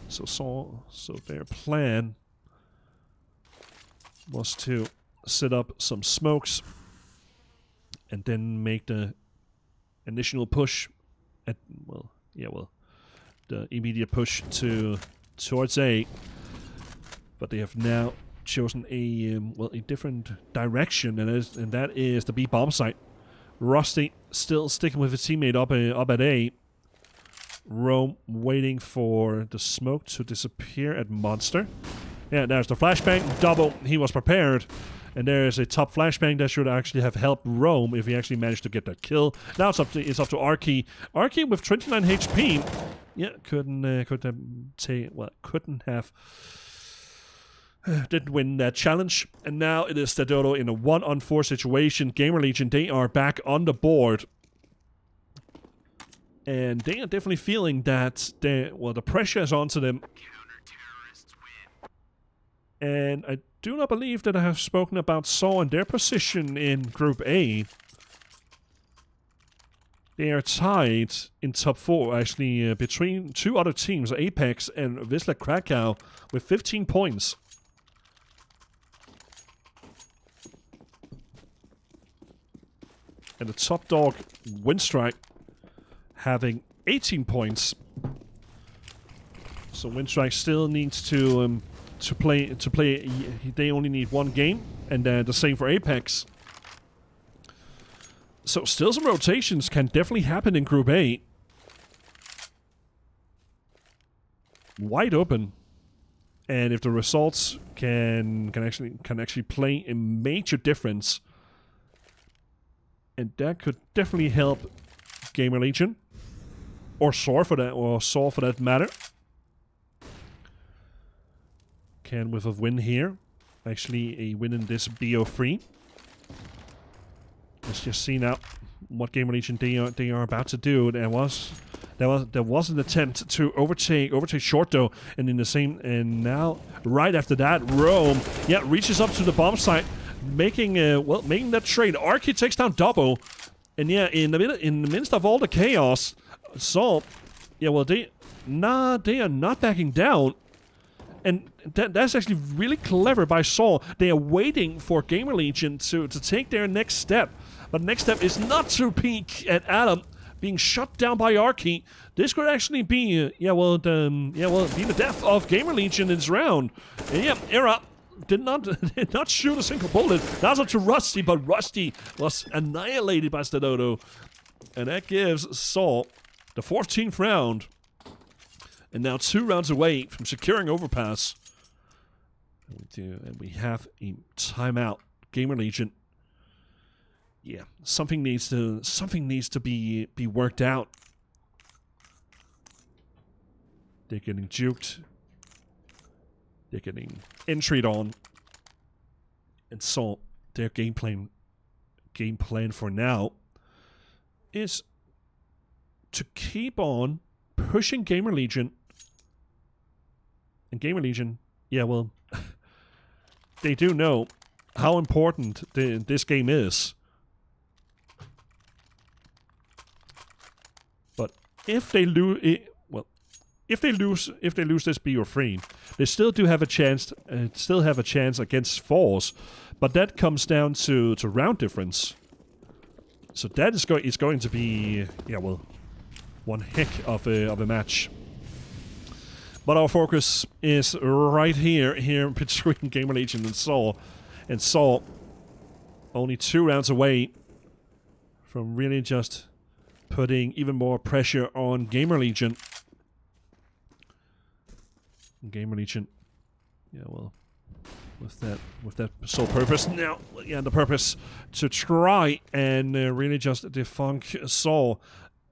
Speaker 1: So their plan was to set up some smokes and then make the initial push at the immediate push towards A. But they have now chosen a different direction, and that is the B bomb site. Rusty still sticking with his teammate up at A. Rome waiting for the smoke to disappear at Monster. Yeah, there's the flashbang. Double. He was prepared. And there's a top flashbang that should actually have helped Rome if he actually managed to get that kill. Now it's up to Arky. Arky with 29 HP. Yeah, didn't win that challenge. And now it is Stadodo in a 1-on-4 situation. Gamerlegion, they are back on the board. And they are definitely feeling that the pressure is onto them. And I do not believe that I have spoken about Saw and their position in Group A. They are tied in top 4, actually, between two other teams, Apex and Wisla Krakow, with 15 points. And the top dog, Windstrike, having 18 points. So Windstrike still needs to play. They only need one game, and the same for Apex. So still some rotations can definitely happen in Group A. Wide open, and if the results can actually play a major difference, and that could definitely help Gamerlegion, or Saw for that matter. Can with a win here, actually a win in this BO3. Let's just see now what Gamerlegion they are about to do. There was an attempt to overtake Short though, and now right after that, Rome reaches up to the bomb site, making that trade. Arky takes down Double, and in the midst of all the chaos, Saw, they are not backing down. And that's actually really clever by Saw. They are waiting for Gamerlegion to take their next step. But next step is not to peek at Adam being shut down by Arky. This could actually be be the death of Gamerlegion in this round. And Era did not shoot a single bullet. That's up to Rusty, but Rusty was annihilated by Stadodo. And that gives Saw the 14th round. And now 2 rounds away from securing Overpass. And we have a timeout. Gamerlegion. Yeah, something needs to be worked out. They're getting juked. They're getting entryed on. And so their game plan for now is to keep on pushing Gamerlegion. And Gamerlegion, they do know how important this game is. But if they lose this BO3, they still do have a chance. Against Force, but that comes down to round difference. So that is going to be one heck of a match. But our focus is right here between Gamerlegion and Saw. And Saw only 2 rounds away from really just putting even more pressure on Gamerlegion. Gamerlegion, with that sole purpose now, the purpose to try and really just defunk Saw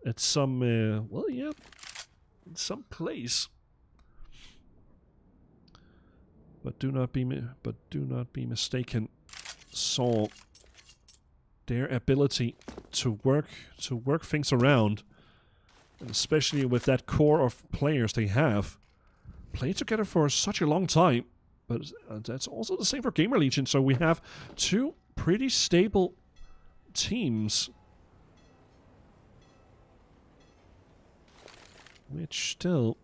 Speaker 1: at some in some place. But do not be mistaken. saw their ability to work things around, and especially with that core of players they have, played together for such a long time. But that's also the same for Gamerlegion. So we have two pretty stable teams, which still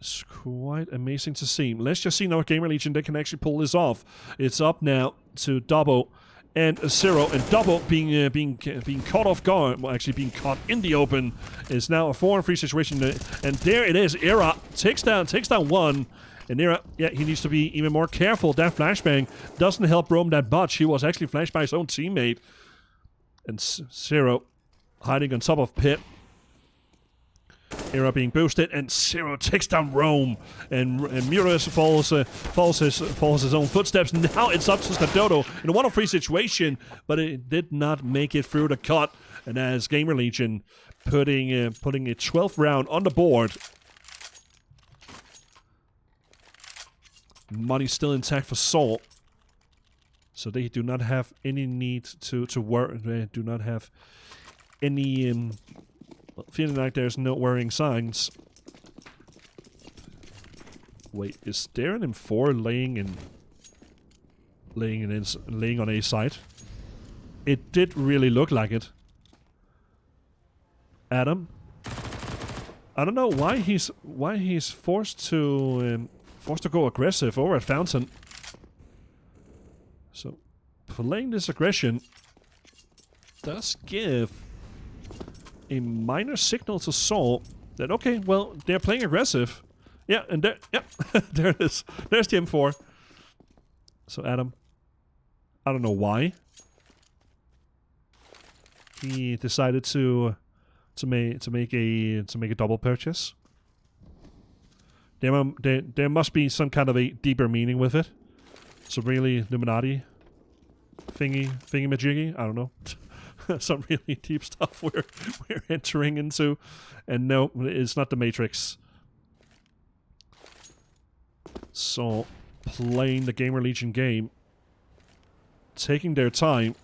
Speaker 1: is quite amazing to see. Let's just see now if Gamerlegion they can actually pull this off. It's up now to Double and Zero, and Double being caught off guard, well, actually being caught in the open, is now a 4-on-3 situation. And there it is. Esea takes down one. And Esea, yeah, he needs to be even more careful. That flashbang doesn't help Rome that much. He was actually flashed by his own teammate. And Zero hiding on top of Pit. Esea being boosted, and Zero takes down Rome, and Murus follows his own footsteps. Now it's up to Stadodo in a 1-on-3 situation, but it did not make it through the cut. And as Gamerlegion putting a 12th round on the board, money still intact for Soul, so they do not have any need to worry. They do not have any feeling like there's no worrying signs. Wait, is there an M4 laying on a side? It did really look like it. Adam, I don't know why he's forced to go aggressive over at Fountain. So playing this aggression does give a minor signal to Soul that, okay, well, they're playing aggressive. Yeah, and there, yep, there it is. There's the M4. So Adam, I don't know why he decided to make a double purchase. There must be some kind of a deeper meaning with it. So really, Illuminati thingy majiggy. I don't know. Some really deep stuff we're entering into, and no, it's not the Matrix. So playing the Gamerlegion game, taking their time,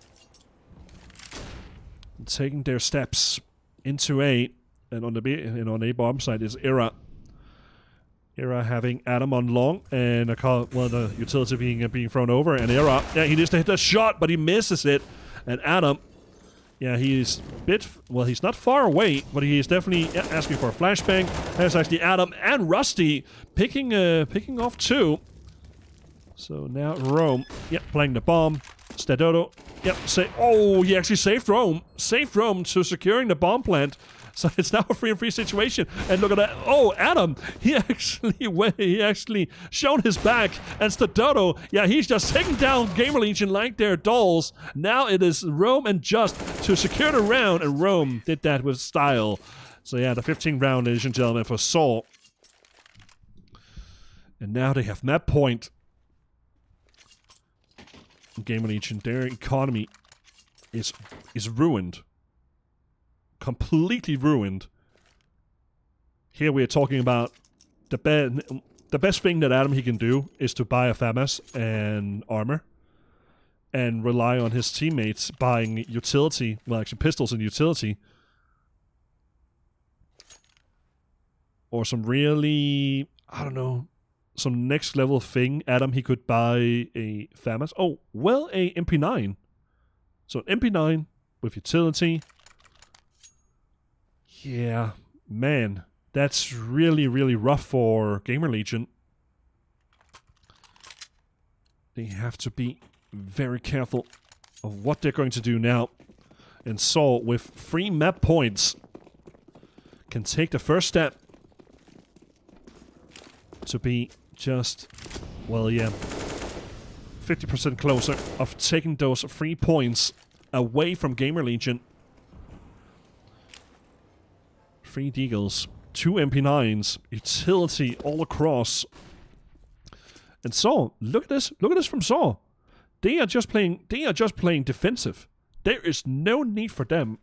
Speaker 1: taking their steps into A, and on the B and on A bomb side is Esea. Esea having Adam on long, and the utility being thrown over, and Esea, yeah, he needs to hit the shot, but he misses it, and Adam. Yeah, he's he's not far away, but he is definitely asking for a flashbang. There's actually Adam and Rusty picking off two. So now Rome, yep, playing the bomb. Stadodo, yep, he actually saved Rome. Saved Rome to securing the bomb plant. So it's now a 3-on-3 situation. And look at that. Oh, Adam, he actually shown his back. And Stadodo, yeah, he's just taking down Gamerlegion like they're dolls. Now it is Rome and Just to secure the round. And Rome did that with style. So yeah, the 15th round, ladies and gentlemen, for Soul. And now they have map point. Gamerlegion, their economy is ruined. Completely ruined. Here we are talking about the best thing that Adam he can do is to buy a FAMAS and armor, and rely on his teammates buying utility, well, actually pistols and utility, or some really, I don't know, some next level thing. Adam he could buy a FAMAS. Oh, well, a MP9. So an MP9 with utility. Yeah, man, that's really, really rough for Gamerlegion. They have to be very careful of what they're going to do now. And Saul, with 3 map points, can take the first step to be just, well, yeah, 50% closer of taking those 3 points away from Gamerlegion. 3 Deagles, 2 MP9s, utility all across. And Saw, look at this from Saw. They are just playing defensive. There is no need for them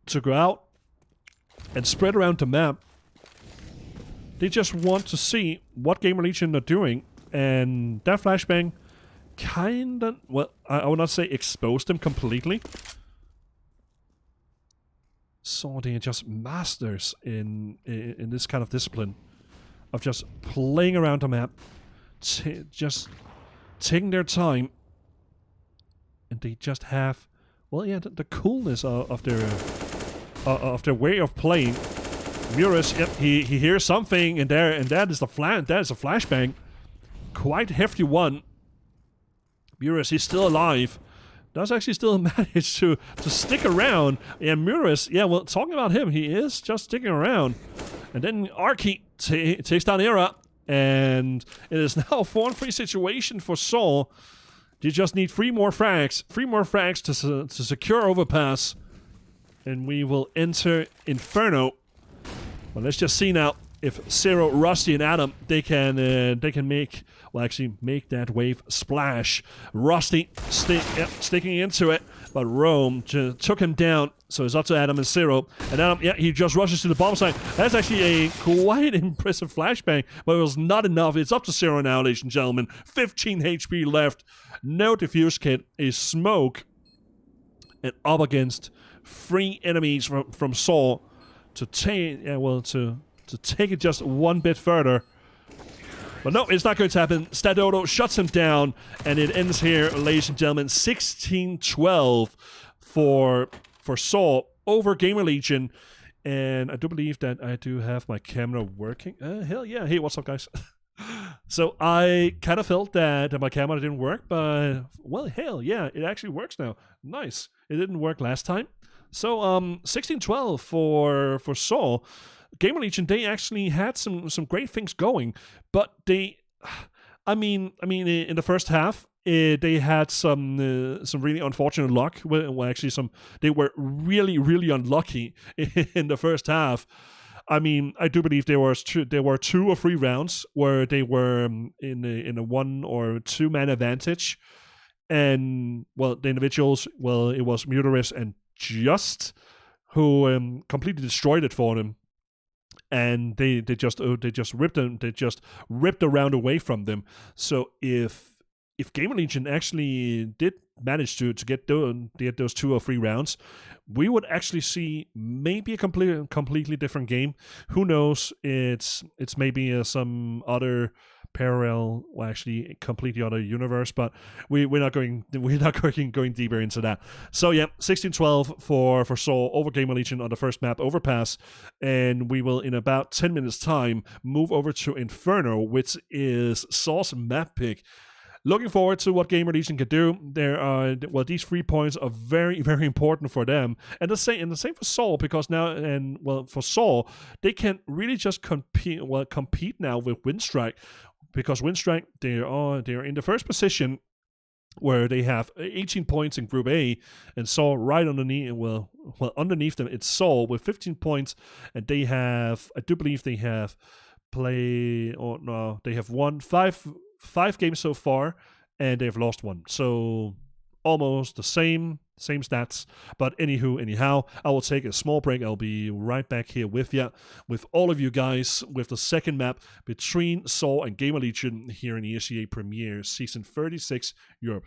Speaker 1: to go out and spread around the map. They just want to see what Gamerlegion are doing, and that flashbang kinda, well, I would not say exposed them completely. So they are just masters in this kind of discipline of just playing around the map, just taking their time, and they just have, well, yeah, the coolness of their way of playing. Murus, yep, he hears something, and that is a flashbang, quite hefty one. Murus, he's still alive. Does actually still manage to stick around. And Murus, yeah, well, talking about him, he is just sticking around. And then Arky takes down Era, and it is now a 4-3 situation for Saul. You just need 3 more frags to secure Overpass, and we will enter Inferno. Well, let's just see now if Zero, Rusty, and Adam they can make, well, actually make that wave splash. Rusty sticking into it, but Rome took him down, so it's up to Adam and Zero. And Adam, yeah, he just rushes to the bomb site. That's actually a quite impressive flashbang, but it was not enough. It's up to Zero now, ladies and gentlemen. 15 HP left. No diffuse kit, a smoke, and up against 3 enemies from Saw to take, to take it just one bit further. But no, it's not going to happen. Stadodo shuts him down, and it ends here, ladies and gentlemen. 16-12 for Saw over Gamerlegion. And I do believe that I do have my camera working. Hell yeah. Hey, what's up, guys? So I kind of felt that my camera didn't work, but, well, hell yeah, it actually works now. Nice. It didn't work last time. So 16-12 for Saw. Gamerlegion, they actually had some great things going, but they, I mean, in the first half, they had some really unfortunate luck. Well, actually, they were really unlucky in the first half. I mean, I do believe there were 2 or 3 rounds where they were in a 1 or 2 man advantage, and, well, the individuals, well, it was Muterus and Just who completely destroyed it for them. And they just ripped the round away from them. So if Gamerlegion actually did manage to get those 2 or 3 rounds, we would actually see maybe a completely different game. Who knows? It's maybe some other parallel, well, actually completely other universe, but we're not going deeper into that. So yeah, 16-12 for Saul over Gamerlegion on the first map, Overpass, and we will in about 10 minutes time move over to Inferno, which is Saul's map pick. Looking forward to what Gamerlegion can do. These 3 points are very, very important for them, and the same for Saul, because now, for Saul, they can really just compete now with Windstrike, because Windstrike, they are in the first position, where they have 18 points in Group A, and Saul right underneath. Well, underneath them, it's Saul with 15 points, and they have, I do believe they have they have won 5 games so far, and they've lost 1. So almost the same stats. But anyhow, I will take a small break. I'll be right back here with all of you guys, with the second map between Saw and Gamerlegion here in the Esea Premier Season 36 Europe.